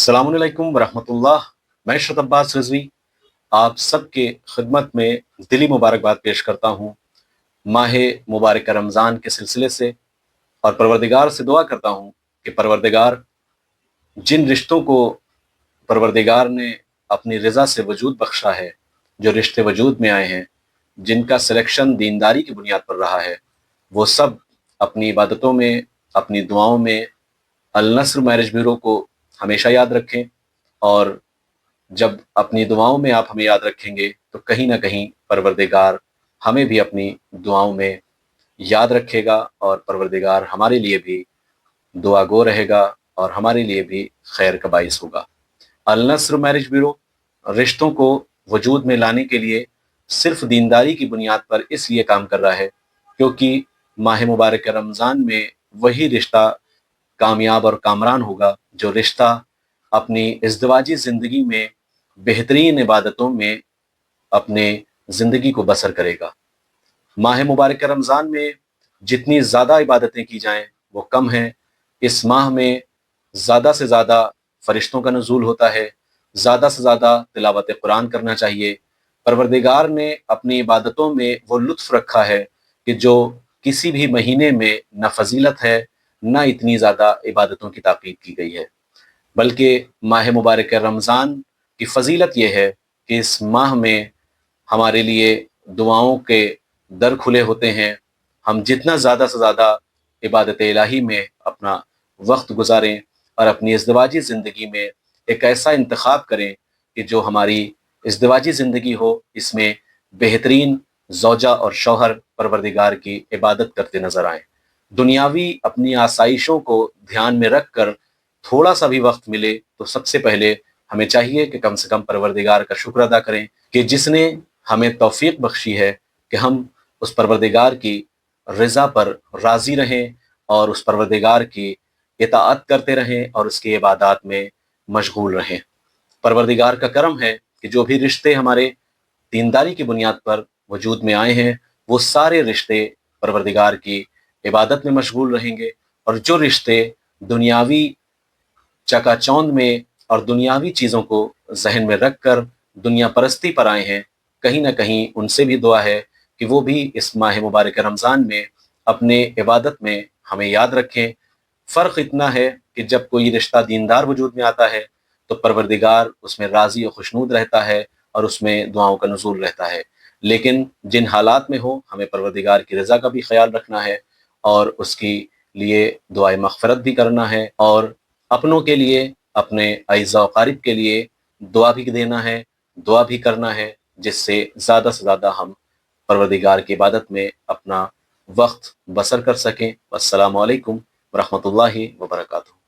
अस्सलामुअलैकुम वरहमतुल्लाह। मैं अशरफ अब्बास रिजवी आप सबके खिदमत में दिली मुबारकबाद पेश करता हूँ माह मुबारक रमज़ान के सिलसिले से, और परवरदिगार से दुआ करता हूँ कि परवरदिगार जिन रिश्तों को परवरदिगार ने अपनी रज़ा से वजूद बख्शा है, जो रिश्ते वजूद में आए हैं, जिनका सिलेक्शन दीनदारी की बुनियाद पर रहा है, वो सब अपनी इबादतों में, अपनी दुआओं में अल नस्र मैरिज ब्यूरो को हमेशा याद रखें। और जब अपनी दुआओं में आप हमें याद रखेंगे तो कहीं ना कहीं परवरदिगार हमें भी अपनी दुआओं में याद रखेगा, और परवरदिगार हमारे लिए भी दुआ गो रहेगा और हमारे लिए भी खैर का बाइस होगा। अल नस्र मैरिज ब्यूरो रिश्तों को वजूद में लाने के लिए सिर्फ दीनदारी की बुनियाद पर इसलिए काम कर रहा है क्योंकि माह मुबारक रमज़ान में वही रिश्ता कामयाब और कामरान होगा जो रिश्ता अपनी इज़्दिवाजी ज़िंदगी में बेहतरीन इबादतों में अपने ज़िंदगी को बसर करेगा। माह मुबारक रमज़ान में जितनी ज़्यादा इबादतें की जाएं वो कम हैं। इस माह में ज़्यादा से ज़्यादा फ़रिश्तों का नुज़ूल होता है, ज़्यादा से ज़्यादा तिलावत कुरान करना चाहिए। परवरदिगार ने अपनी इबादतों में वो लुत्फ़ रखा है कि जो किसी भी महीने में न फजीलत है, न इतनी ज़्यादा इबादतों की ताक़ीद की गई है। बल्कि माह मुबारक रमज़ान की फ़जीलत यह है कि इस माह में हमारे लिए दुआओं के दर खुले होते हैं। हम जितना ज़्यादा से ज़्यादा इबादत इलाही में अपना वक्त गुजारें और अपनी इज़्दिवाजी ज़िंदगी में एक ऐसा इंतखाब करें कि जो हमारी इज़्दिवाजी ज़िंदगी हो, इसमें बेहतरीन ज़ौजा और शौहर परवरदिगार की इबादत करते नज़र आएँ। दुनियावी अपनी आसाइशों को ध्यान में रख कर थोड़ा सा भी वक्त मिले तो सबसे पहले हमें चाहिए कि कम से कम परवरदिगार का शुक्र अदा करें कि जिसने हमें तौफीक बख्शी है कि हम उस परवरदिगार की रज़ा पर राज़ी रहें और उस परवरदिगार की इताअत करते रहें और उसकी इबादत में मशगूल रहें। परवरदिगार का करम है कि जो भी रिश्ते हमारे दीनदारी की बुनियाद पर वजूद में आए हैं, वो सारे रिश्ते परवरदिगार की इबादत में मशगूल रहेंगे, और जो रिश्ते दुनियावी चकाचौंध में और दुनियावी चीज़ों को जहन में रख कर दुनिया परस्ती पर आए हैं, कहीं ना कहीं उनसे भी दुआ है कि वो भी इस माह मुबारक रमज़ान में अपने इबादत में हमें याद रखें। फ़र्क इतना है कि जब कोई रिश्ता दीनदार वजूद में आता है तो परवरदिगार उसमें राज़ी और खुशनूद रहता है और उसमें दुआओं का नुज़ूल रहता है। लेकिन जिन हालात में हो, हमें परवरदिगार की रज़ा का भी ख्याल रखना है और उसकी लिए दुआए मग़फ़िरत भी करना है, और अपनों के लिए, अपने अइज़ा व अक़ारिब के लिए दुआ भी देना है, दुआ भी करना है, जिससे ज़्यादा से ज़्यादा हम परवरदिगार की इबादत में अपना वक्त बसर कर सकें। अस्सलामु अलैकुम व रहमतुल्लाहि व बरकातुहू।